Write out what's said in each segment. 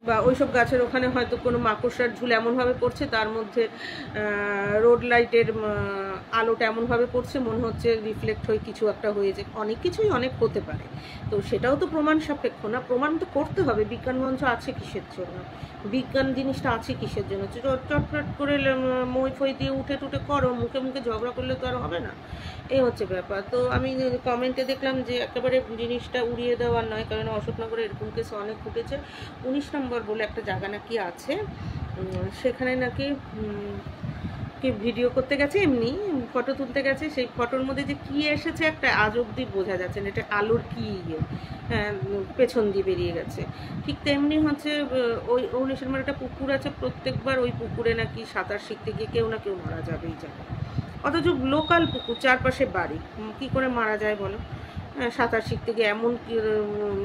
বা ওইসব গাছের ওখানে হয়তো কোনো মাকড়সার ঝুল এমনভাবে পড়ছে, তার মধ্যে রোড লাইটের আলোটা এমনভাবে পড়ছে মনে হচ্ছে রিফ্লেক্ট হয়ে কিছু একটা হয়েছে। অনেক কিছুই অনেক হতে পারে, তো সেটাও তো প্রমাণ সাপেক্ষ না। প্রমাণ তো করতে হবে। বিজ্ঞান মঞ্চ আছে কিসের জন্য? বিজ্ঞান জিনিসটা আছে কিসের জন্য? চটপট করে মই ফই দিয়ে উঠে টুটে করো, মুখে মুখে ঝগড়া করলে তো আর হবে না। এই হচ্ছে ব্যাপার। তো আমি কমেন্টে দেখলাম যে একেবারে জিনিসটা উড়িয়ে দেওয়ার নয়, কারণ অশোকনগরে এরকম কেস অনেক ঘটেছে। 19 নম্বর বলে একটা জায়গা নাকি আছে, সেখানে নাকি কি ভিডিও করতে গেছে, এমনি ফটো তুলতে গেছে, সেই ফটোর মধ্যে যে কি এসেছে একটা আজ অব্দি বোঝা যাচ্ছে না এটা আলোর কি পেছন দিয়ে বেরিয়ে গেছে। ঠিক তেমনি হচ্ছে ওই 19 নম্বর একটা পুকুর আছে, প্রত্যেকবার ওই পুকুরে নাকি সাঁতার শিখতে গিয়ে কেউ না কেউ মারা যাবে এই জায়গায়। অথচ লোকাল পুকুর, চারপাশে বাড়ি, কি করে মারা যায় বলো? সাঁতার শিখতে গিয়ে এমন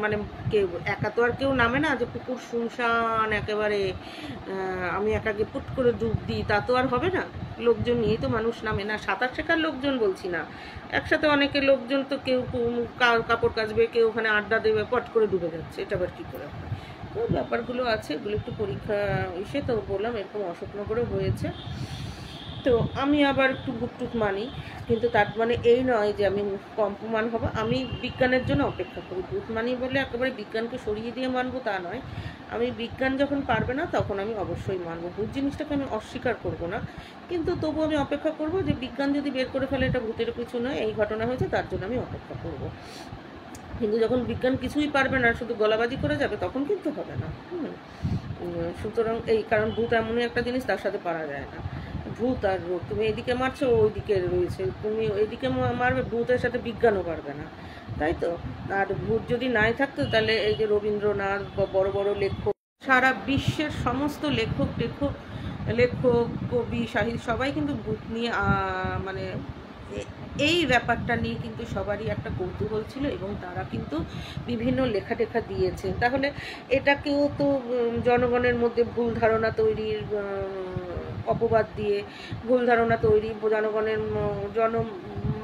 মানে কেউ একা তো আর কেউ নামে না যে পুকুর শুনশান একেবারে আমি একা গিয়ে পুট করে ডুব দিই, তা তো আর হবে না। লোকজন নিয়েই তো মানুষ নামে না, সাঁতার শেখার লোকজন বলছি না, একসাথে অনেকে লোকজন তো কেউ কাপড় কাচবে, কেউ ওখানে আড্ডা দেবে, পট করে ডুবে যাচ্ছে, এটা আবার কী করে হয়? তো ব্যাপারগুলো আছে, এগুলো একটু পরীক্ষা এসে তো বললাম এরকম অশোকনগরে হয়েছে। তো আমি আবার একটু বুকটুক মানি, কিন্তু তার মানে এই নয় যে আমি কম প্রমাণ হব। আমি বিজ্ঞানের জন্য অপেক্ষা করি। বুক মানি বলে একেবারে বিজ্ঞানকে সরিয়ে দিয়ে মানবো তা নয়। আমি বিজ্ঞান যখন পারবে না তখন আমি অবশ্যই মানবো। ভূত জিনিসটাকে আমি অস্বীকার করব না, কিন্তু তবু আমি অপেক্ষা করব যে বিজ্ঞান যদি বের করে ফেলে এটা ভূতের কিছু নয়, এই ঘটনা হয়েছে, তার জন্য আমি অপেক্ষা করব। কিন্তু যখন বিজ্ঞান কিছুই পারবে না, শুধু গলাবাজি করে যাবে, তখন কিন্তু হবে না। সুতরাং এই কারণ ভূত এমনই একটা জিনিস, তার সাথে পারা যায় না। ভূত আর রোগ, তুমি এদিকে মারছো ওইদিকে রয়েছে, তুমি ওইদিকে মারবে, ভূতের সাথে বিজ্ঞানও পারবে না, তাই তো? আর ভূত যদি নাই থাকতো তাহলে এই যে রবীন্দ্রনাথ বা বড় বড় লেখক, সারা বিশ্বের সমস্ত লেখক কবি সাহিত্য সবাই কিন্তু ভূত নিয়ে মানে এই ব্যাপারটা নিয়ে কিন্তু সবারই একটা কৌতূহল ছিল, এবং তারা কিন্তু বিভিন্ন লেখা টেখা দিয়েছেন। তাহলে এটাকেও তো জনগণের মধ্যে ভুল ধারণা তৈরির অপবাদ দিয়ে, ভুল ধারণা তৈরি, জনগণের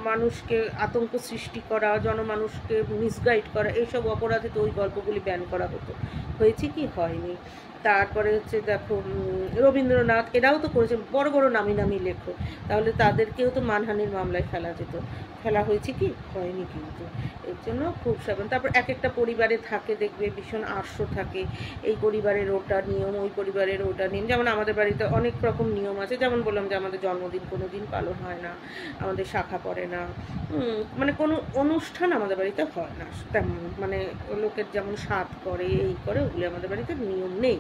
মানুষকে আতঙ্ক সৃষ্টি করা, জনমানুষকে মিসগাইড করা, এইসব অপরাধে তো ওই গল্পগুলি ব্যান করা হতো। হয়েছে কি? হয়নি। তারপরে হচ্ছে দেখো রবীন্দ্রনাথ, এরাও তো করেছে, বড় বড় নামি নামি লেখক, তাহলে তাদেরকেও তো মানহানির মামলায় ফেলা যেত। ফেলা হয়েছে কি? হয়নি। কিন্তু এর জন্য খুব সাবধান। তারপর এক একটা পরিবারে থাকে, দেখবে ভীষণ আর্শ থাকে, এই পরিবারের ওটা নিয়ম, ওই পরিবারের ওটা নিয়ম। যেমন আমাদের বাড়িতে অনেক রকম নিয়ম আছে, যেমন বললাম যে আমাদের জন্মদিন কোনো দিন পালন হয় না, আমাদের শাখা পড়ে না, মানে কোনো অনুষ্ঠান আমাদের বাড়িতে হয় না তেমন, মানে লোকের যেমন স্বাদ করে এই করে, ওগুলি আমাদের বাড়িতে নিয়ম নেই।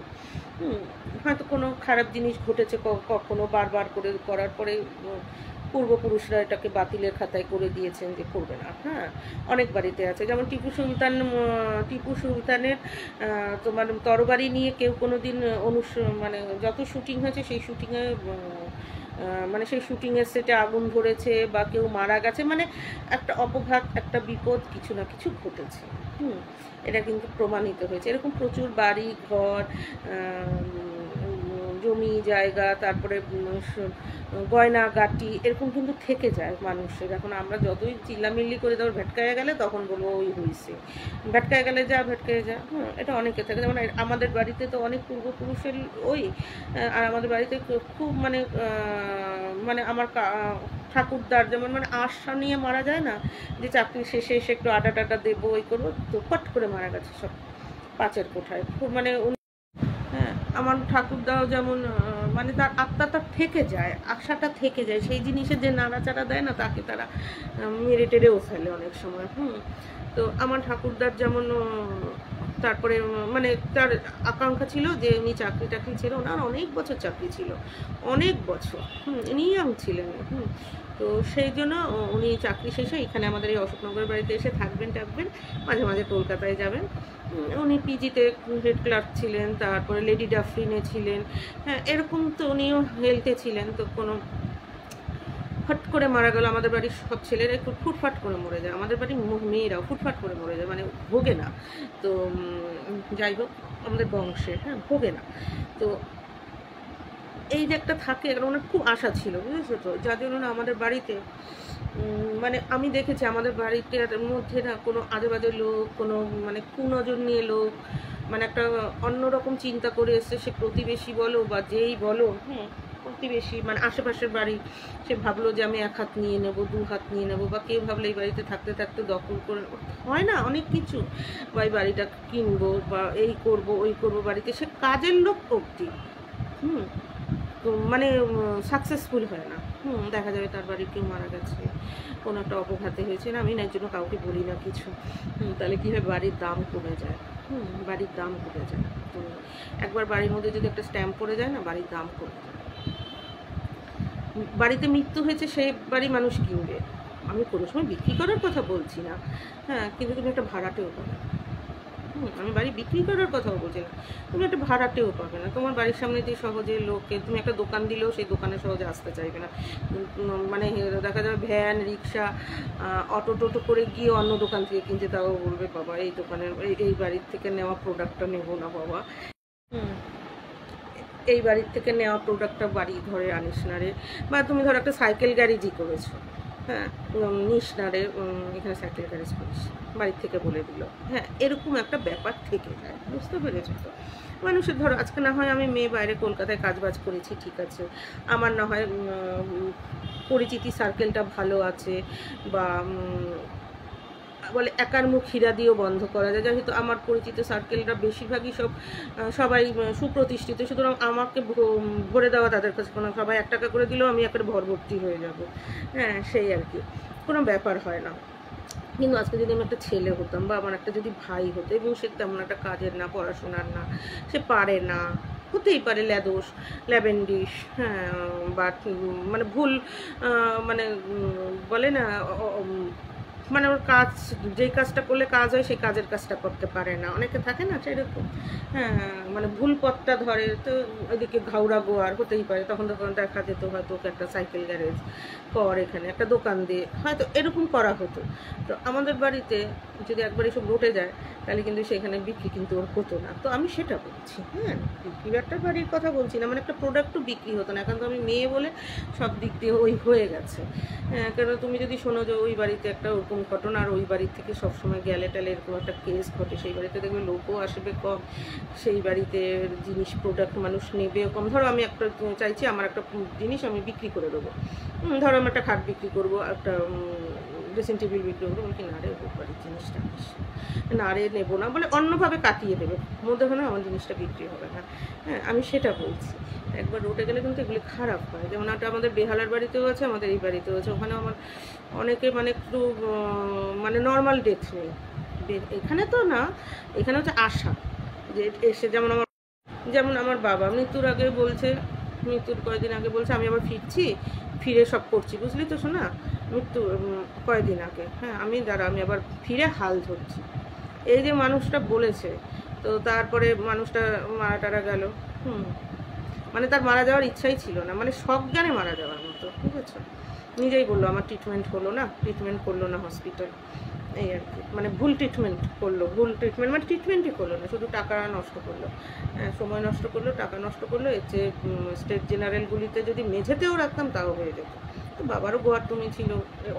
হয়তো কোনো খারাপ জিনিস ঘটেছে কখনো, বারবার করে করার পরে পূর্বপুরুষরা এটাকে বাতিলের খাতায় করে দিয়েছেন যে করবে না। হ্যাঁ, অনেক বাড়িতে আছে। যেমন টিপু সুলতানের তোমার তরবারি নিয়ে কেউ কোনো দিন মানে যত শুটিং হয়েছে সেই শুটিংয়ে মানে সেই শুটিংয়ের সেটে আগুন ধরেছে বা কেউ মারা গেছে, মানে একটা অপঘাত, একটা বিপদ, কিছু না কিছু ঘটেছে। এটা কিন্তু প্রমাণিত হয়েছে। এরকম প্রচুর বাড়ি ঘর, জমি জায়গা, তারপরে গয়নাগাটি, এরকম কিন্তু থেকে যায় মানুষের। এখন আমরা যতই চিল্লামিল্লি করে দেওয়ার ভেটকায় গেলে তখন বলবো ওই হয়েছে, ভেটকায় গেলে যা, ভেটকায় যা। এটা অনেকে থাকে। যেমন আমাদের বাড়িতে তো অনেক পূর্বপুরুষের ওই, আর আমাদের বাড়িতে খুব মানে মানে আমার ঠাকুরদার যেমন মানে আশা নিয়ে মারা যায় না, যে চাকরি শেষে এসে একটু আটা টাটা দেবো, ওই করবো, তো ফট করে মারা গেছে সব পাঁচের কোঠায়। খুব মানে হ্যাঁ, আমার ঠাকুরদাও যেমন মানে তার আত্মাটা থেকে যায়, আশাটা থেকে যায়, সেই জিনিসের যে নাড়াচাড়া দেয় না, তাকে তারা মেরে টেরেও ফেলে অনেক সময়। তো আমার ঠাকুরদার যেমন তারপরে মানে তার আকাঙ্ক্ষা ছিল যে উনি চাকরি টাকরি ছিল, ওনার অনেক বছর চাকরি ছিল, অনেক বছর, ইয়াং ছিলেন। তো সেই জন্য উনি চাকরি শেষে এখানে আমাদের এই অশোকনগরের বাড়িতে এসে থাকবেন টাকবেন, মাঝে মাঝে কলকাতায় যাবেন। উনি পিজিতে হেড ক্লার্ক ছিলেন, তারপরে লেডি ডাফরিনে ছিলেন। হ্যাঁ, এরকম তো উনিও হেলথে ছিলেন। তো কোনো ফট করে মারা গেল, আমাদের বাড়ির সব ছেলেরা একটু ফুটফাট করে মরে যায়, আমাদের বাড়ির মেয়েরাও ফুটফাট করে মরে যায়, মানে ভোগে না। তো যাই হোক, আমাদের বংশের, হ্যাঁ, ভোগে না। তো এই যে একটা থাকে, ওনার খুব আশা ছিল, বুঝেছো তো, যার জন্য না আমাদের বাড়িতে মানে আমি দেখেছি আমাদের বাড়িটার মধ্যে না কোনো আজেবাজে লোক, কোনো মানে কুনজর নিয়ে লোক, মানে একটা অন্যরকম চিন্তা করে এসছে, সে প্রতিবেশী বলো বা যেই বলো, প্রতিবেশী মানে আশেপাশের বাড়ি, সে ভাবলো যে আমি 1 হাত নিয়ে নেব, 2 হাত নিয়ে নেব, বা কেউ ভাবলো এই বাড়িতে থাকতে থাকতে দখল করে, হয় না অনেক কিছু, বা এই বাড়িটা কিনবো বা এই করব ওই করব বাড়িতে, সে কাজের লোক অবধি তো মানে সাকসেসফুল হয় না। দেখা যাবে তার বাড়ির কেউ মারা গেছে, কোনো একটা অপঘাতে হয়েছে, না আমি না এর জন্য কাউকে বলি না কিছু, তাহলে কী হয়, বাড়ির দাম কমে যায়, বাড়ির দাম কমে যায়। তো একবার বাড়ির মধ্যে যদি একটা স্ট্যাম্প পড়ে যায় না, বাড়ির দাম কমে যায়। বাড়িতে মৃত্যু হয়েছে সেই বাড়ি মানুষ কিনবে, আমি কোনো সময় বিক্রি করার কথা বলছি না, হ্যাঁ, কিন্তু তুমি একটা ভাড়াটেও পাবে, আমি বাড়ি বিক্রি করার কথাও বলছি না, তুমি একটা ভাড়াটেও পাবে না। তোমার বাড়ির সামনে দিয়ে সহজে লোকে, তুমি একটা দোকান দিলেও সেই দোকানে সহজে আসতে চাইবে না, মানে দেখা যাবে ভ্যান রিক্সা অটো টোটো করে গিয়ে অন্য দোকান থেকে কিনতে, তাও বলবে বাবা এই দোকানের এই বাড়ির থেকে নেওয়া প্রোডাক্টটা নেবো না বাবা, এই বাড়ির থেকে নেওয়া প্রোডাক্টটা বাড়ি ঘরে আনিস না রে। বা তুমি ধরো একটা সাইকেল গ্যারেজই করেছো, হ্যাঁ, নিস না রে এখানে সাইকেল গ্যারেজ করিস, বাড়ির থেকে বলে দিল, হ্যাঁ, এরকম একটা ব্যাপার থেকে যায়, বুঝতে পেরেছো তো। মানুষের ধরো আজকে না হয় আমি মেয়ে বাইরে কলকাতায় কাজবাজ করেছি, ঠিক আছে, আমার না হয় পরিচিতি সার্কেলটা ভালো আছে, বা বলে একার মুখ হীরা দিয়েও বন্ধ করা যায়, যেহেতু আমার পরিচিত সার্কেলটা বেশিরভাগই সবাই সুপ্রতিষ্ঠিত, সুতরাং আমাকে ভরে দেওয়া তাদের কাছে কোনো, সবাই 1 টাকা করে দিলেও আমি একেবারে ভরভর্তি হয়ে যাব, হ্যাঁ, সেই আর কি, কোনো ব্যাপার হয় না। কিন্তু আজকে যদি আমি একটা ছেলে হতাম, বা আমার একটা যদি ভাই হতো, এবং সে তেমন একটা কাজের না, পড়াশোনার না, সে পারে না, হতেই পারে ল্যাদোস ল্যাবেন্ডিস, হ্যাঁ, বা মানে ভুল মানে বলে না, মানে ওর কাজ, যেই কাজটা করলে কাজ হয় সেই কাজের কাজটা করতে পারে না, অনেকে থাকে না সেরকম, হ্যাঁ, মানে ভুল পথটা ধরে, তো ওইদিকে ঘাউড়া গোয়ার হতেই পারে, তখন দেখা যেত হয়তো ওকে একটা সাইকেল গ্যারেজ কর, এখানে একটা দোকান দিয়ে, হয়তো এরকম করা হতো। তো আমাদের বাড়িতে যদি একবার এসব রটে যায়, তাহলে কিন্তু সেখানে বিক্রি কিন্তু ওর হতো না। তো আমি সেটা বলছি, হ্যাঁ, বিক্রি একটা বাড়ির কথা বলছি না, মানে একটা প্রোডাক্টও বিক্রি হতো না। এখন তো আমি মেয়ে বলে সব দিক দিয়ে ওই হয়ে গেছে, হ্যাঁ, কেন তুমি যদি শোনো যে ওই বাড়িতে একটা ওরকম ঘটনা, আর ওই বাড়ির থেকে সবসময় গেলে টেলে এরকম একটা কেস ঘটে, সেই বাড়িতে দেখবে লোকও আসবে কম, সেই বাড়িতে জিনিস প্রোডাক্ট মানুষ নেবেও কম। ধরো আমি একটা চাইছি আমার একটা জিনিস আমি বিক্রি করে দেবো, ধরো আমি একটা খাট বিক্রি করবো, একটা ড্রেসিং টেবিল বিক্রি করবো, বলছি না রে ওর বাড়ির জিনিসটা না রে নেবো না, বলে অন্যভাবে কাটিয়ে দেবে, মধ্যে হয় আমার জিনিসটা বিক্রি হবে না, হ্যাঁ, আমি সেটা বলছি। একবার রোটে গেলে কিন্তু এগুলি খারাপ হয়, যেমন একটা আমাদের বেহালার বাড়িতেও আছে, আমাদের এই বাড়িতেও আছে, ওখানে আমার অনেকে মানে একটু মানে নর্মাল ডেথ নেই, এখানে তো না, এখানে হচ্ছে আশা যে এসে, যেমন আমার বাবা মৃত্যুর আগে বলছে, মৃত্যুর কয়েকদিন আগে বলছে আমি আবার ফিরছি, ফিরে সব করছি, বুঝলি তো শোনা, মৃত্যু কয়েকদিন আগে, হ্যাঁ, আমি আবার ফিরে হাল ধরছি, এই যে মানুষটা বলেছে। তো তারপরে মানুষটা মারা টারা গেল, মানে তার মারা যাওয়ার ইচ্ছাই ছিল না, মানে সজ্ঞানে মারা যাওয়ার মতো, ঠিক আছে, নিজেই বললো আমার ট্রিটমেন্ট করলো না হসপিটাল, এই আর কি, মানে ভুল ট্রিটমেন্ট মানে ট্রিটমেন্টই করলো না, শুধু টাকা নষ্ট করলো, সময় নষ্ট করলো, টাকা নষ্ট করলো, এর চেয়ে স্টেট জেনারেলগুলিতে যদি মেঝেতেও রাখতাম তাও হয়ে যেত। তো বাবারও গোয়ারটুমি ছিল,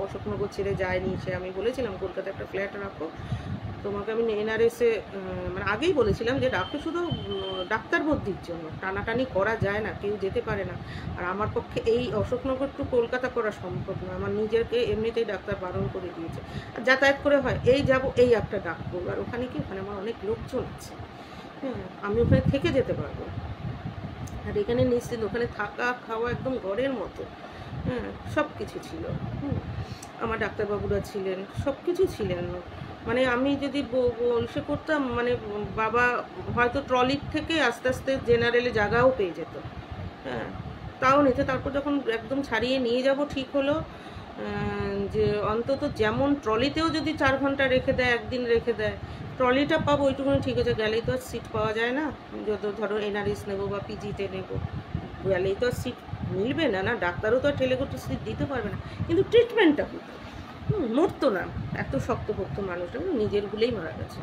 অশোকনগর ছেড়ে যায়নি সে, আমি বলেছিলাম কলকাতায় একটা ফ্ল্যাট রাখো, তোমাকে আমি এনআরএসে মানে আগেই বলেছিলাম যে রাখো, শুধু ডাক্তার ভর্তির জন্য, টানাটানি করা যায় না, কেউ যেতে পারে না, আর আমার পক্ষে এই অশোকনগর টু কলকাতা করা সম্ভব না, আমার নিজেকে এমনিতেই ডাক্তার বারণ করে দিয়েছে, আর যাতায়াত করে হয় এই যাব এই একটা ডাক্তার, আর ওখানে কি, ওখানে আমার অনেক লোকজন আছে, হ্যাঁ, আমি ওখানে থেকে যেতে পারবো, আর এখানে নিশ্চিত ওখানে থাকা খাওয়া একদম ঘরের মতো, হ্যাঁ, সব কিছু ছিল, আমার ডাক্তারবাবুরা ছিলেন, সব কিছু ছিলেন, মানে আমি যদি সে করতাম, মানে বাবা হয়তো ট্রলির থেকে আস্তে আস্তে জেনারেলে জায়গাও পেয়ে যেত, হ্যাঁ, তাও নিতে, তারপর যখন একদম ছাড়িয়ে নিয়ে যাব ঠিক হলো, যে অন্তত যেমন ট্রলিতেও যদি 4 ঘন্টা রেখে দেয়, একদিন রেখে দেয়, ট্রলিটা পাবো ওইটুকুনি ঠিক আছে, গেলেই তো আর সিট পাওয়া যায় না, যত ধরো এনআরএস নেবো বা পিজিতে নেবো, গেলেই তো আর সিট মিলবে না, ডাক্তারও তো আর ঠেলে করতে সিট দিতে পারবে না, কিন্তু ট্রিটমেন্টটা হতো, মরতো না, এত শক্তপোক্ত মানুষটা, নিজের ভুলেই মারা গেছে,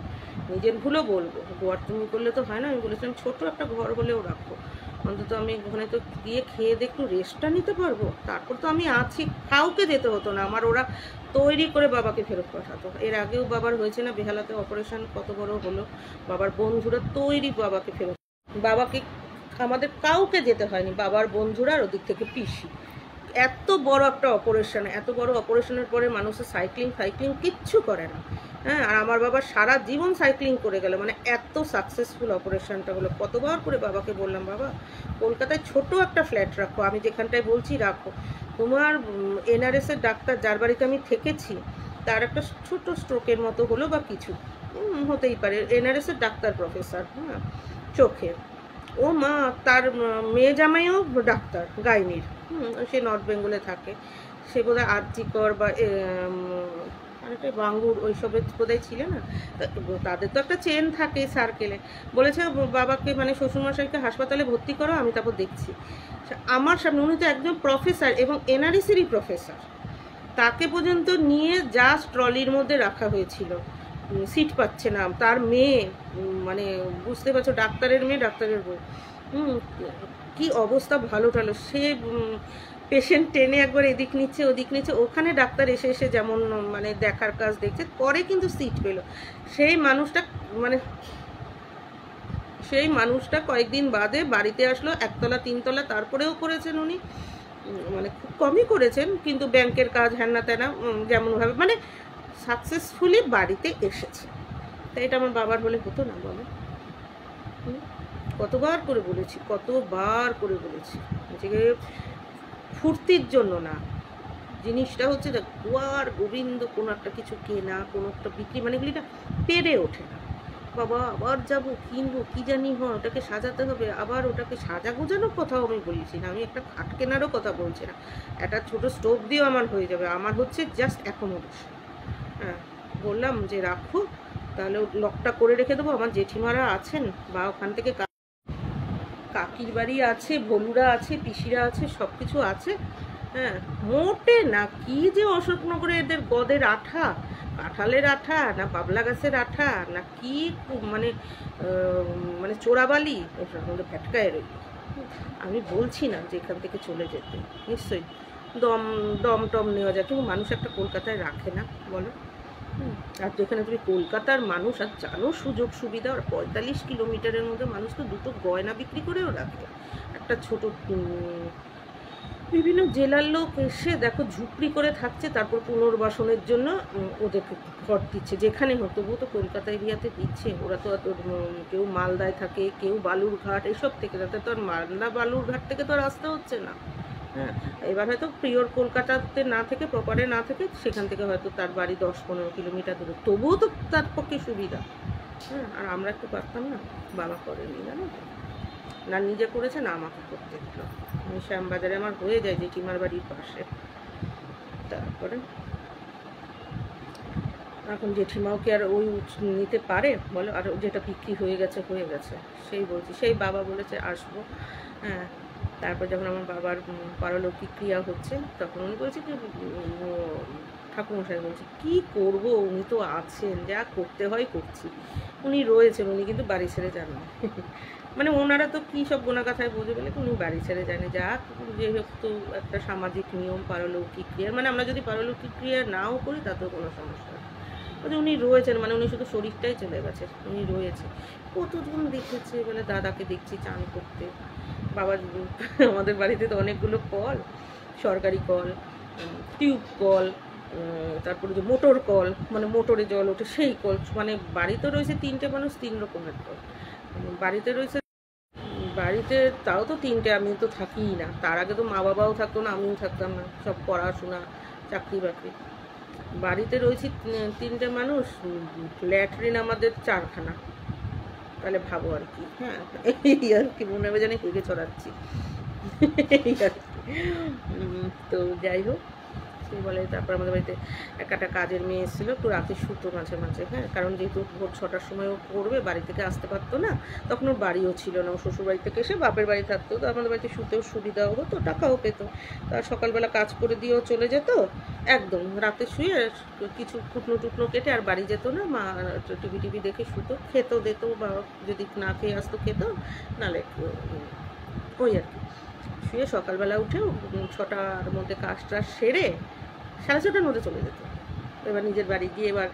নিজের ভুলও বলবো, গোয়ার তুমি করলে তো হয় না, আমি বলেছিলাম ছোট একটা ঘর হলেও রাখো, অন্তত আমি ওখানে তো গিয়ে খেয়ে দিয়ে একটু রেস্টটা নিতে পারবো, তারপর তো আমি আছি। কাউকে যেতে হতো না, আমার ওরা তৈরি করে বাবাকে ফেরত পাঠাতো। এর আগেও বাবার হয়েছে না বেহালাতে অপারেশন, কত বড় হলো, বাবার বন্ধুরা তৈরি বাবাকে ফেরত, বাবাকে আমাদের কাউকে যেতে হয়নি, বাবার বন্ধুরা আর ওদিক থেকে পিসি। এত বড় একটা অপারেশন, এত বড় অপারেশনের পরে মানুষের সাইক্লিং কিচ্ছু করে না। হ্যাঁ, আর আমার বাবা সারা জীবন সাইক্লিং করে গেল, মানে এত সাকসেসফুল অপারেশনটা হলো। কতবার করে বাবাকে বললাম, বাবা কলকাতায় ছোট একটা ফ্ল্যাট রাখো, আমি যেখানটায় বলছি রাখো, তোমার এনআরএসের ডাক্তার যার বাড়িতে আমি থেকেছি তার একটা ছোট স্ট্রোকের মতো হলো বা কিছু হতেই পারে, এনআরএসের ডাক্তার প্রফেসর, হ্যাঁ চোখের, ও মা তার মেয়ে জামাইও ডাক্তার গাইনির, সে নর্থ বেঙ্গলে থাকে, সে বোধহয় আরজিকর বা অনেকটা বাঙ্গুর ওইসবের বোধহয় ছিল না, তাদের তো একটা চেন থাকে সার্কেলে। বলেছে বাবাকে মানে শ্বশুরমশাইকে হাসপাতালে ভর্তি করো, আমি তারপর দেখছি। আমার সামনে, উনি তো একজন প্রফেসর এবং এনআরএসেরই প্রফেসর, তাকে পর্যন্ত নিয়ে জাস্ট ট্রলির মধ্যে রাখা হয়েছিল, সিট পাচ্ছে না, তার মেয়ে মানে বুঝতে পারছো ডাক্তারের মেয়ে ডাক্তারের বউ, কি অবস্থা ভালো টালো, সে পেশেন্ট টেনে একবার এদিক নিচ্ছে ওদিক নিচ্ছে, ওখানে ডাক্তার এসে এসে যেমন মানে দেখার কাজ দেখছে, পরে কিন্তু সিট পেল। সেই মানুষটা কয়েকদিন বাদে বাড়িতে আসলো, একতলা তিনতলা তারপরেও করেছেন উনি, মানে খুব কমই করেছেন, কিন্তু ব্যাংকের কাজ হ্যানা ত্যানা যেমনভাবে মানে সাকসেসফুলি বাড়িতে এসেছে। তাই এটা আমার বাবার বলে হতো না বলো? কতবার করে বলেছি যে ফুর্তির জন্য না, জিনিসটা হচ্ছে দেখ গোয়ার গোবিন্দ কোনো একটা কিছু কেনা, কোনো একটা বিক্রি, মানে এগুলিটা পেরে ওঠে না। বাবা আবার যাব কিনবো, কি জানি হয় ওটাকে সাজাতে হবে, আবার ওটাকে সাজা গোজানোর কথাও আমি বলছি না, আমি একটা খাট কেনারও কথা বলছি না, একটা ছোটো স্টোভ দিয়েও আমার হয়ে যাবে, আমার হচ্ছে জাস্ট অ্যাকোমোডেশন। হ্যাঁ, বললাম যে রাখো, তাহলে লকটা করে রেখে দেবো, আমার জেঠিমারা আছেন বা ওখান থেকে কাকির বাড়ি আছে, ভলুরা আছে, পিসিরা আছে, সব কিছু আছে। হ্যাঁ, মোটে না কি যে অশোকনগরে এদের গদের আঠা, কাঁঠালের আঠা না বাবলা গাছের আঠা না কি, মানে মানে চোরাবালি ওটার মধ্যে ভ্যাটকায় রইল। আমি বলছি না যে এখান থেকে চলে যেতে, নিশ্চয়ই দম টম নেওয়া যায়, কিন্তু মানুষ একটা কলকাতায় রাখে না বলো? আর যেখানে তুমি কলকাতার মানুষ আর জানো সুযোগ সুবিধা, আর 45 কিলোমিটারের মধ্যে মানুষ তো দুটো গয়না বিক্রি করেও রাখে। একটা ছোট বিভিন্ন জেলার লোক এসে দেখো ঝুপড়ি করে থাকছে, তারপর পুনর্বাসনের জন্য ওদেরকে ঘর দিচ্ছে, যেখানে হতো তবুও তো কলকাতা এরিয়াতে দিচ্ছে। ওরা তো কেউ মালদায় থাকে, কেউ বালুরঘাট, এসব থেকে, তাতে তো আর মালদা বালুরঘাট থেকে তো আর আসতে হচ্ছে না। হ্যাঁ, এবার হয়তো প্রিয়র কলকাতাতে না থেকে, প্রপারে না থেকে, সেখান থেকে হয়তো তার বাড়ি 10-15 কিলোমিটার দূরে, তবুও তো তার পক্ষে সুবিধা। হ্যাঁ, আর আমরা একটু পারতাম না, বাবা করেনি জানো, না নিজে করেছে না আমাকে করতে দিল। আমি শ্যামবাজারে আমার হয়ে যায় জেঠিমার বাড়ির পাশে, তারপরে এখন জেঠিমাও কি আর ওই নিতে পারে বলো? আর যেটা বিক্রি হয়ে গেছে সেই বলছি, সেই বাবা বলেছে আসবো। হ্যাঁ, তারপর যখন আমার বাবার পারলৌকিক ক্রিয়া হচ্ছে তখন উনি বলছে কি, ঠাকুরমশাই বলছে কী করবো, উনি তো আছেন, যা করতে হয় করছি, উনি রয়েছেন, উনি কিন্তু বাড়ি ছেড়ে যান না। মানে ওনারা তো কী সব গোনাগাথায় বোঝে বলে উনি বাড়ি ছেড়ে যান, যা যেহেতু একটা সামাজিক নিয়ম পারলৌকিক ক্রিয়ার, মানে আমরা যদি পারলৌকিক ক্রিয়া নাও করি তাতেও কোনো সমস্যা নেই, বলছে উনি রয়েছেন, মানে উনি শুধু শরীরটাই চলে গেছে, উনি রয়েছে। কতজন দেখেছে বলে, দাদাকে দেখছি চান করতে, বাবার আমাদের বাড়িতে তো অনেকগুলো কল, সরকারি কল, টিউব কল, তারপরে যে মোটর কল, মানে মোটরে জল ওঠে সেই কল, মানে বাড়িতে রয়েছে 3টে মানুষ 3 রকমের কল বাড়িতে, তাও তো 3টে, আমি তো থাকিই না, তার আগে তো মা বাবাও থাকতো না, আমিও থাকতাম না, সব পড়াশোনা চাকরি বাকরি, বাড়িতে রয়েছি 3টে মানুষ, ল্যাট্রিন আমাদের 4খানা, তাহলে ভাবো আর কি। হ্যাঁ, এই আর কি, মনে হবে জানি হেগে ছড়াচ্ছি, এই আর কি। তো যাই হোক, সেই বলে তারপর আমাদের বাড়িতে একটা কাজের মেয়ে এসেছিলো, একটু রাতে শুতো মাঝে মাঝে। হ্যাঁ, কারণ যেহেতু ভোর 6টার সময় ও করবে, বাড়ি থেকে আসতে পারতো না, তখন ওর বাড়িও ছিল না, ও শ্বশুর বাড়ি থেকে এসে বাপের বাড়ি থাকতো, তো আমাদের বাড়িতে শুতেও সুবিধাও হতো, টাকাও পেতো, তার সকালবেলা কাজ করে দিয়েও চলে যেত, একদম রাতে শুয়ে কিছু কুটনো টুকনো কেটে আর বাড়ি যেত না, মা টিভি দেখে শুতো, খেতো দিত, বা যদি না খেয়ে আসতো খেতো, নাহলে ওই আর কি শুয়ে সকালবেলা উঠেও 6টার মধ্যে কাজটা সেরে 6:30টার মধ্যে চলে যেত। এবার নিজের বাড়ি গিয়ে এবার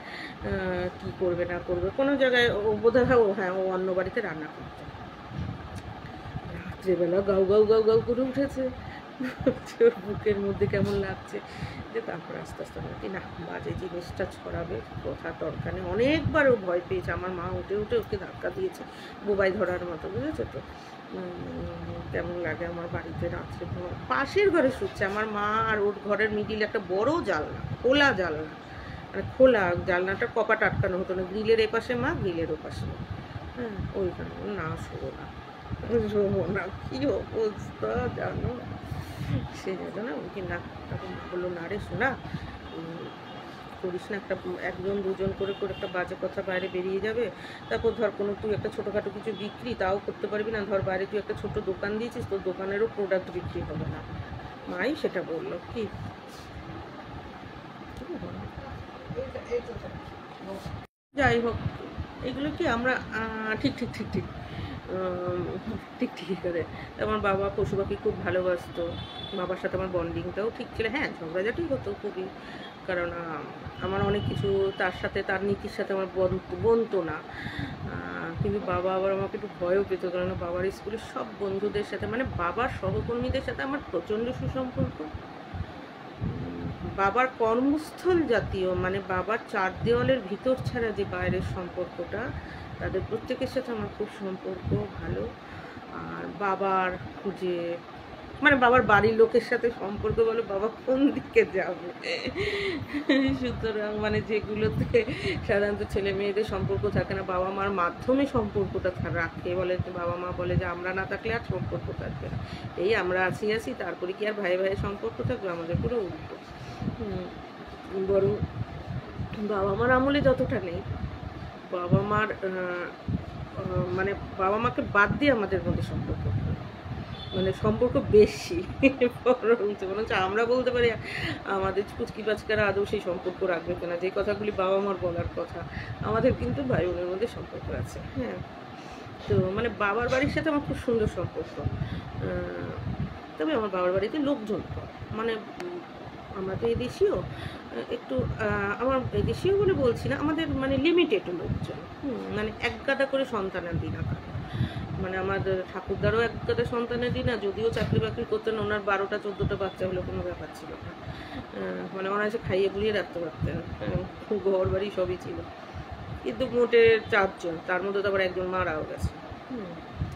কী করবে না করবে, কোনো জায়গায় ও বোধহয় ও অন্য বাড়িতে রান্না করতো। রাত্রেবেলা গাউ গাউ গাউ গাউ করে উঠেছে, ওর বুকের মধ্যে কেমন লাগছে, যে তারপর আস্তে আস্তে নাকি না বাজে জিনিসটা ছড়াবে, কথা দরকার নেই। অনেকবার ও ভয় পেয়েছে, আমার মা উঠে উঠে ওকে ধাক্কা দিয়েছে বোবাই ধরার মতো, বুঝেছো তো। কেমন লাগে আমার বাড়িতে রাত্রে পাশের ঘরে শুচ্ছে, আমার মা আর ওর ঘরের মিডিল একটা বড় জানলা, খোলা জানলা, মানে খোলা জানলাটা কপাট আটকানো হতো না, গ্রিলের এপাশে মা, গ্রিলের ওপাশে মা। হ্যাঁ ওইখানে না শোবো না, শোবো না, কী অবস্থা জানো। সে যেত না ওকে না, তখন বললো না রে শোনা করিস না, একজন দুজন করে করে একটা বাজে কথা বাইরে বেরিয়ে যাবে, তারপর ধর কোনো তুই একটা ছোটোখাটো কিছু বিক্রি তাও করতে পারবি না, ধর বাইরে তুই একটা ছোট দোকান দিয়েছিস, তোর দোকানেরও প্রোডাক্ট বিক্রি হবে না। মাই সেটা বললো। কি যাই হোক, এগুলো কি আমরা ঠিক ঠিক ঠিক ঠিক ঠিক ঠিকই করে। আমার বাবা পশু পাখি খুব ভালোবাসতো, বাবার সাথে আমার বন্ডিংটাও ঠিক ছিল। হ্যাঁ ঝগড়াঝাটি হতো খুবই, কারণ আমার অনেক কিছু তার সাথে, তার নীতির সাথে আমার বনতো না, কিন্তু বাবা আবার আমাকে একটু ভয়ও পেত, কারণ বাবার স্কুলের সব বন্ধুদের সাথে, মানে বাবার সহকর্মীদের সাথে আমার প্রচণ্ড সুসম্পর্ক। বাবার কর্মস্থল জাতীয়, মানে বাবার 4 দেওয়ালের ভিতর ছাড়া যে বাইরের সম্পর্কটা, তাদের প্রত্যেকের সাথে আমার খুব সম্পর্ক ভালো। আর বাবার যে মানে বাবার বাড়ির লোকের সাথে সম্পর্ক বলে বাবা কোন দিকে যাবে, সুতরাং মানে যেগুলোতে সাধারণত ছেলে মেয়েদের সম্পর্ক থাকে না, বাবা মার মাধ্যমে সম্পর্কটা রাখে, বলে বাবা মা বলে যে আমরা না থাকলে আর সম্পর্ক থাকবে না, এই আমরা আছি তারপরে কি আর ভাই ভাইয়ের সম্পর্ক থাকবে, আমাদের পুরো উল্টো। বরং বাবা মার আমলে যতটা নেই, বাবা মার মানে বাবা মাকে বাদ দিয়ে আমাদের মধ্যে সম্পর্ক, মানে সম্পর্ক বেশি, বরঞ্চ আমরা বলতে পারি আমাদের কুচকি বাচকারা আদৌ সেই সম্পর্ক রাখবে কিনা, যে কথাগুলি বাবা মার বলার কথা, আমাদের কিন্তু ভাই বোনের মধ্যে সম্পর্ক আছে। হ্যাঁ তো মানে বাবার বাড়ির সাথে আমার খুব সুন্দর সম্পর্ক, তবে আমার বাবার বাড়িতে লোকজন কম, মানে আমরা তো এদেশীয় একটু, আমার এদেশীয় বলে বলছি না, আমাদের মানে লিমিটেড লোকজন, মানে এক গাদা করে সন্তানের দিন আকার, মানে আমাদের ঠাকুরদারও এক গাদা সন্তানের দিন, আর যদিও চাকরি বাকরি করতেন ওনার 12টা 14টা বাচ্চা হলে কোনো ব্যাপার ছিল না, মানে অনায়াসে খাইয়ে বুলিয়ে রাখতে পারতেন, ঘর বাড়ি সবই ছিল, কিন্তু মোটে 4 জন, তার মধ্যে তো আবার একজন মারাও গেছে।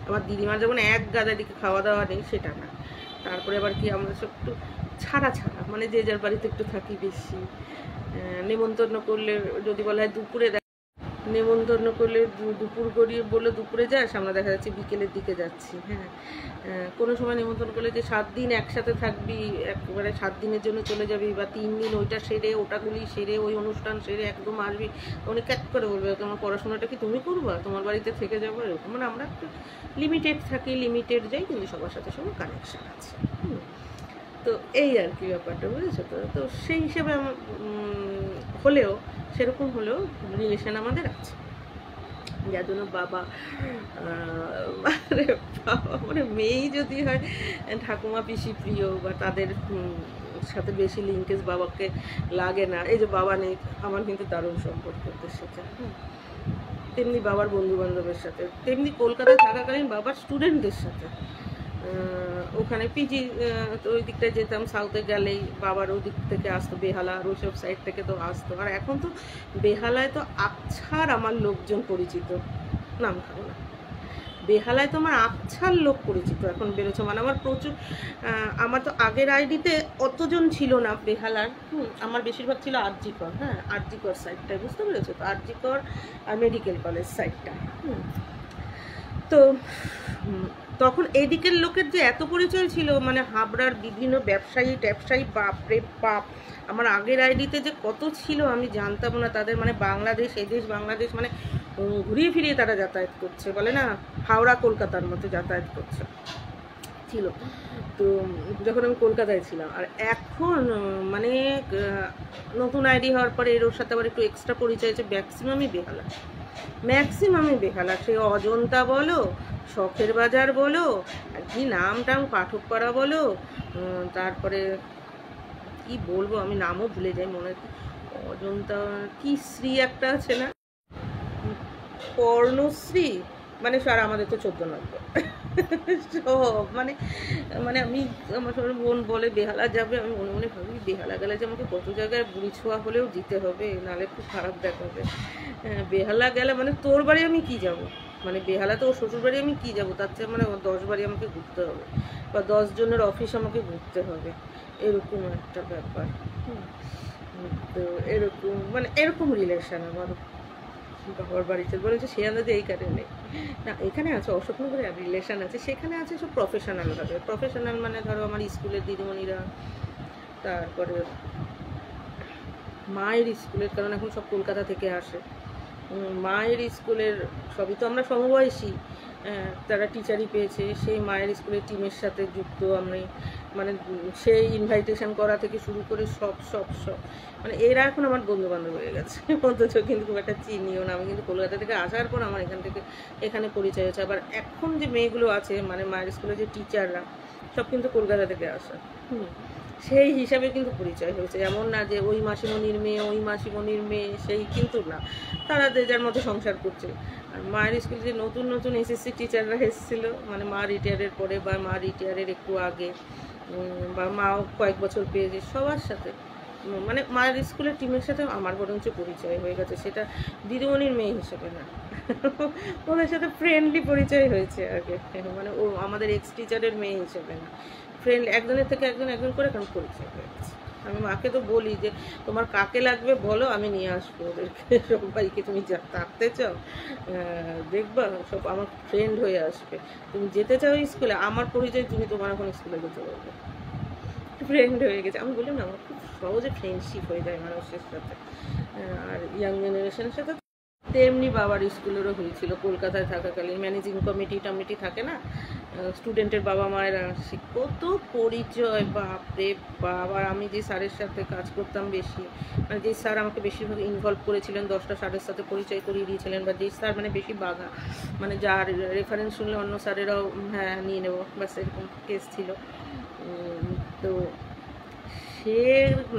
আমার দিদিমার যেমন এক গাদা দিকে খাওয়া দাওয়া নেই সেটা না, তারপরে আবার কি আমরা সব একটু ছাড়া মানে যে যার বাড়িতে একটু থাকি বেশি, নেমন্তন্ন করলে যদি বলা হয় দুপুরে, নেমন্তন্ন করলে দুপুর গড়িয়ে বললে দুপুরে যাস, আমরা দেখা যাচ্ছে বিকেলের দিকে যাচ্ছি। হ্যাঁ কোনো সময় নেমন্তন্ন করলে যে 7 দিন একসাথে থাকবি, একেবারে 7 দিনের জন্য চলে যাবি, বা 3 দিন ওইটা সেরে ওটাগুলি সেরে ওই অনুষ্ঠান সেরে একদম আসবি, অনেক এক করে বলবে তোমার পড়াশোনাটা কি তুমি করবা, তোমার বাড়িতে থেকে যাবো, এরকম। মানে আমরা একটু লিমিটেড থাকি, লিমিটেড যাই, কিন্তু সবার সাথে সবার কানেকশান আছে। তো এই আর কি ব্যাপারটা, বুঝেছো তো। তো সেই হিসেবে আমার হলেও সেরকম হলেও রিলেশান আমাদের আছে, যার জন্য বাবা মানে মেয়েই যদি হয় ঠাকুমা পিসি প্রিয়, বা তাদের সাথে বেশি লিঙ্কেজ বাবাকে লাগে না, এই যে বাবা নেই, আমার কিন্তু দারুণ সম্পর্ক ওদের সাথে, তেমনি বাবার বন্ধু বান্ধবের সাথে, তেমনি কলকাতায় থাকাকালীন বাবার স্টুডেন্টদের সাথে, ওখানে পিজি ওই দিকটায় যেতাম, সাউথে গেলেই বাবার ওই দিক থেকে আসতো, বেহালা আর ওইসব সাইড থেকে তো আসতো। আর এখন তো বেহালায় তো আচ্ছার আমার লোকজন পরিচিত, নাম খাবো না, বেহালায় তো আমার আচ্ছার লোক পরিচিত এখন বেরোচ্ছে, মানে আমার প্রচুর, আমার তো আগের আইডিতে অতজন ছিল না বেহালার, আমার বেশিরভাগ ছিল আরজিকর, হ্যাঁ আরজিকর সাইডটায়, বুঝতে পেরেছো তো, আরজিকর আর মেডিকেল কলেজ সাইডটা। তো তখন এদিকের লোকের যে এত পরিচয় ছিল, মানে হাবড়ার বিভিন্ন ব্যবসায়ী বাপরে বাপ, আমার আগের আইডিতে যে কত ছিল আমি জানতাম না তাদের, মানে বাংলাদেশ এদেশ বাংলাদেশ, মানে ঘুরিয়ে ফিরিয়ে তারা যাতায়াত করছে, বলে না হাওড়া কলকাতার মতো যাতায়াত করছে ছিল। তো যখন আমি কলকাতায় ছিলাম, আর এখন মানে নতুন আইডি হওয়ার পরে এর সাথে আবার একটু এক্সট্রা পরিচয় আছে, ম্যাক্সিমামই বেহালা, সেই অজন্তা বলো, শখের বাজার বলো, কি নাম টাম পাঠক পাড়া বলো, তারপরে কি বলবো আমি নামও ভুলে যাই, মনে অজন্তা কি শ্রী একটা আছে না, কর্ণশ্রী, মানে আর আমাদের তো 14 নম্বর সব মানে মানে আমি আমার সবার বোন বলে বেহালা যাবে, আমি মনে মনে ভাবি বেহালা গেলে যে আমাকে কত জায়গায় বুড়ি ছোঁয়া হলেও দিতে হবে, নাহলে খুব খারাপ দেখাবে। বেহালা গেলে মানে তোর বাড়ি আমি কি যাব, মানে বেহালা তো ওর শ্বশুর বাড়ি আমি কি যাব, তার চেয়ে মানে 10 বাড়ি আমাকে ঘুরতে হবে, বা 10 জনের অফিস আমাকে ঘুরতে হবে, এরকম একটা ব্যাপার। তো এরকম মানে এরকম রিলেশন আমার বাবার বাড়িতে, বলেছে সে আন্দাজে এই কারণে না, এখানে আছে অশোকনগরে রিলেশন আছে, সেখানে আছে সব প্রফেশনালভাবে। প্রফেশনাল মানে ধরো আমার স্কুলের দিদিমণিরা, তারপরে মায়ের স্কুলের, কারণ এখন সব কলকাতা থেকে আসে, মায়ের স্কুলের সবই তো আমরা সমবয়সী, তারা টিচারই পেয়েছে, সেই মায়ের স্কুলের টিমের সাথে যুক্ত আমি, মানে সেই ইনভাইটেশন করা থেকে শুরু করে সব সব সব মানে এরা এখন আমার বন্ধুবান্ধব হয়ে গেছে, অথচ কিন্তু খুব একটা চিনিও না। আমি কিন্তু কলকাতা থেকে আসার পর আমার এখানে পরিচয় হয়েছে। আবার এখন যে মেয়েগুলো আছে মানে মায়ের স্কুলে যে টিচাররা সব কিন্তু কলকাতা থেকে আসা, সেই হিসাবে কিন্তু পরিচয় হয়েছে। এমন না যে ওই মাসিমণির মেয়ে ওই মাসিমণির মেয়ে, সেই কিন্তু না, তারা যে যার মতো সংসার করছে। আর মায়ের স্কুলে যে নতুন নতুন এসএসসি টিচাররা এসেছিলো, মানে মা রিটায়ারের পরে বা মা রিটায়ারের একটু আগে, বা মাও কয়েক বছর পেয়েছে, সবার সাথে মানে মায়ের স্কুলের টিমের সাথে আমার বরঞ্চ পরিচয় হয়ে গেছে, সেটা দিদিমণির মেয়ে হিসেবে না ওদের সাথে ফ্রেন্ডলি পরিচয় হয়েছে আগে, মানে ও আমাদের এক্স টিচারের মেয়ে হিসেবে না, ফ্রেন্ড একজনের থেকে একজন করে এখন পরিচয় হয়ে গেছে। আমি মাকে তো বলি যে তোমার কাকে লাগবে বলো, আমি নিয়ে আসবো ওদেরকে সবাইকে, তুমি থাকতে চাও দেখবা সব আমার ফ্রেন্ড হয়ে আসবে, তুমি যেতে চাও স্কুলে আমার পরিচয় তুমি তোমার এখন স্কুলে যেতে পারবে, ফ্রেন্ড হয়ে গেছে। আমি বললাম না আমার খুব সহজে ফ্রেন্ডশিপ হয়ে যায় মানুষের সাথে, আর ইয়াং জেনারেশনের সাথে। তেমনি বাবার স্কুলেরও হয়েছিল কলকাতায় থাকাকালীন, ম্যানেজিং কমিটি থাকে না, স্টুডেন্টের বাবা মায়েরা আসে, কত পরিচয় বাপরে বাবা। আমি যে স্যারের সাথে কাজ করতাম বেশি, মানে যে স্যার আমাকে বেশিরভাগ ইনভলভ করেছিলেন, 10টা স্যারের সাথে পরিচয় করিয়ে দিয়েছিলেন, বা যে স্যার মানে বেশি বাঘা, মানে যার রেফারেন্স শুনলে অন্য স্যারেরাও হ্যাঁ নিয়ে নেবো, বাস এরকম কেস ছিল। তো সে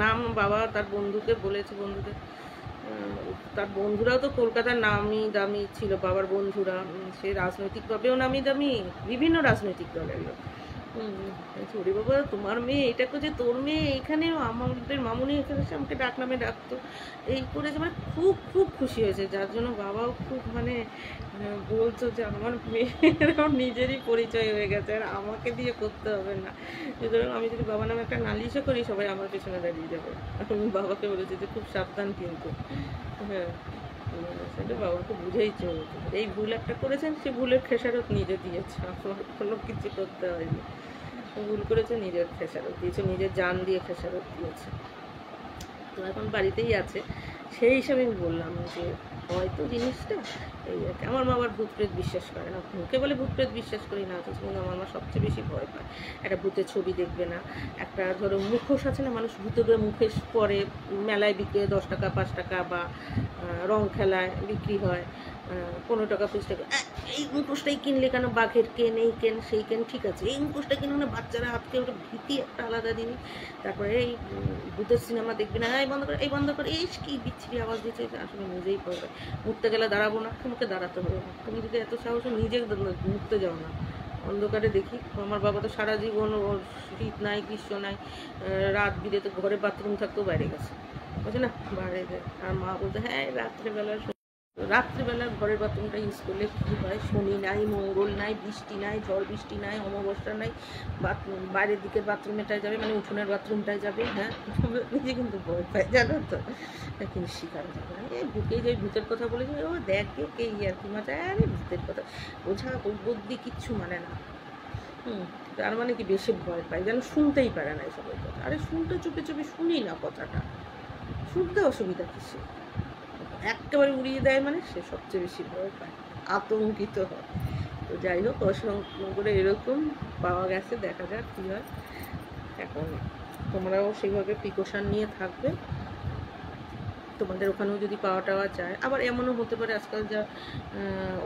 নাম বাবা তার বন্ধুকে বলেছে, তার বন্ধুরাও তো কলকাতার নামি দামি ছিল বাবার বন্ধুরা, সে রাজনৈতিকভাবেও নামি দামি, বিভিন্ন রাজনৈতিক দলের লোক। ওরে বাবা তোমার মেয়ে, এটা যে তোর মেয়ে এখানে, আমাদের মামুনি এখানে এসে আমাকে ডাক নামে ডাকতো, এই করে যে মানে খুব খুব খুশি হয়েছে, যার জন্য বাবাও খুব মানে বলতো যে আমার মেয়ের নিজেরই পরিচয় হয়ে গেছে, আর আমাকে দিয়ে করতে হবে না। সুতরাং আমি যদি বাবা নামে একটা নালিশও করি সবাই আমার পেছনে দাঁড়িয়ে যাবে। আমি বাবাকে বলেছি যে খুব সাবধান কিন্তু, হ্যাঁ সেটা বাবাকে বুঝেই চলতো, এই ভুল একটা করেছেন, সে ভুলের খেসারত নিজে দিয়েছে, আমার কোনো কিছু করতে হয়নি, ভুল করেছে নিজের খেসারত দিয়েছে, নিজের জান দিয়ে খেসারত দিয়েছে। তো এখন বাড়িতেই আছে, সেই হিসাবে আমি বললাম যে হয়তো জিনিসটা এই আর কি। আমার মা আবার ভূত প্রেত বিশ্বাস করে না, মুখে বলে ভূত প্রেত বিশ্বাস করি না, অথচ কিন্তু আমার মা সবচেয়ে বেশি ভয় পায়। একটা ভূতের ছবি দেখবে না, একটা ধরো মুখোশ আছে না, মানুষ ভূতের মুখোশ পরে মেলায় বিক্রি 10 টাকা 5 টাকা, বা রং খেলায় বিক্রি হয় 15 টাকা 20 টাকা, এই মুখোশটাই কিনলে কেন, বাঘের কেন, এই কেন সেই কেন, ঠিক আছে এই মুখোশটা কিনে মানে বাচ্চারা হাতকে, ওটা ভীতি একটা আলাদা জিনিস। তারপরে এই ভূতের সিনেমা দেখবে না, এই বন্ধ করে এই বন্ধ করে, এই কি বিচ্ছিরি আওয়াজ দিচ্ছে, আসলে নিজেই পড়বে। মুখতে গেলে দাঁড়াবো না, তোমাকে দাঁড়াতে হবে না, তুমি যদি এত সাহস নিজে মুখতে যাও না, অন্ধকারে দেখি। আমার বাবা তো সারা জীবন, ওর শীত নাই গ্রীষ্ম নাই, রাত বিরেতে ঘরে বাথরুম থাকতেও বাইরে গেছে, বলছে না বাইরে যায়। আর মা বলতে হ্যাঁ রাত্রিবেলা ঘরের বাথরুমটা ইউজ করলে কী হয়, শনি নাই মঙ্গল নাই, বৃষ্টি নাই, ঝড় বৃষ্টি নাই, অমাবস্যা নাই, বাথরুম বাইরের দিকের বাথরুমেটাই যাবে, মানে উঠোনের বাথরুমটাই যাবে। হ্যাঁ নিজে কিন্তু ভয় পায় জানো তো, কিন্তু শিকার যাবে না। এই বুকে যে ভূতের কথা বলেছে, ও দেখে কে আর কি মজা, আরে ভূতের কথা বোঝা বুদ্ধি কিচ্ছু মানে না। তার মানে কি বেশি ভয় পায়, যেন শুনতেই পারে না এসবের কথা। আরে শুনতে চুপে চুপে শুনি না কথাটা, শুনতে অসুবিধা কিসে, একেবারে উড়িয়ে দেয় মানে সে সবচেয়ে বেশি ভয় পায়, আতঙ্কিত হয়। তো যাই হোক অশোকনগরে এরকম পাওয়া গেছে, দেখা যাক কী হয়। এখন তোমরাও সেইভাবে প্রিকশন নিয়ে থাকবে। তোমাদের ওখানেও যদি পাওয়া টাওয়া যায়। আবার এমনও হতে পারে আজকাল যা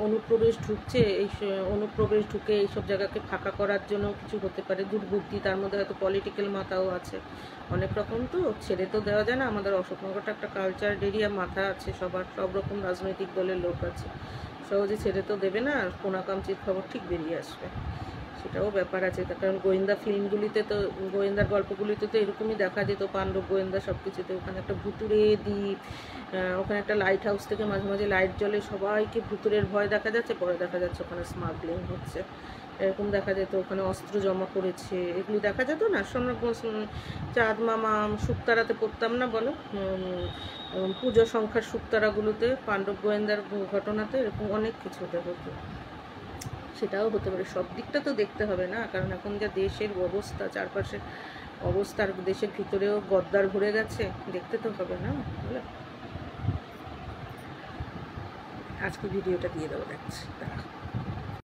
অনুপ্রবেশ ঢুকছে, এই অনুপ্রবেশ ঢুকে এইসব জায়গাকে ফাঁকা করার জন্য কিছু হতে পারে দুর্বুদ্ধি, তার মধ্যে হয়তো পলিটিক্যাল মাথাও আছে। অনেক রকম তো ছেড়ে তো দেওয়া যায় না। আমাদের অশোকনগরটা একটা কালচার এরিয়া, মাথা আছে সবার, সব রকম রাজনৈতিক দলের লোক আছে, সহজে ছেড়ে তো দেবে না, কোনাকামচির খবর ঠিক বেরিয়ে আসবে, সেটাও ব্যাপার আছে। তার কারণ গোয়েন্দা ফিল্মগুলিতে তো, গোয়েন্দার গল্পগুলিতে তো এরকমই দেখা যেত, পাণ্ডব গোয়েন্দা সব কিছুতে। ওখানে একটা ভুতুরে দ্বীপ, ওখানে একটা লাইট হাউস থেকে মাঝে মাঝে লাইট জ্বলে, সবাইকে ভুতুরের ভয় দেখা যাচ্ছে, পরে দেখা যাচ্ছে ওখানে স্মাগলিং হচ্ছে, এরকম দেখা যেত। ওখানে অস্ত্র জমা করেছে, এগুলি দেখা যেত না। চাঁদ মামা শুকতারাতে পড়তাম না বলো, পুজো সংখ্যার শুকতারাগুলোতে পাণ্ডব গোয়েন্দার ঘটনাতে এরকম অনেক কিছু হতো। সেটাও হতে পারে। সব দিকটা তো দেখতে হবে না, কারণ এখন যা দেশের অবস্থা, চারপাশের অবস্থার, দেশের ভিতরেও গদ্দার ভরে গেছে, দেখতে তো হবে না, বুঝলে। আজকে ভিডিওটা দিয়ে দেবো, দেখছি।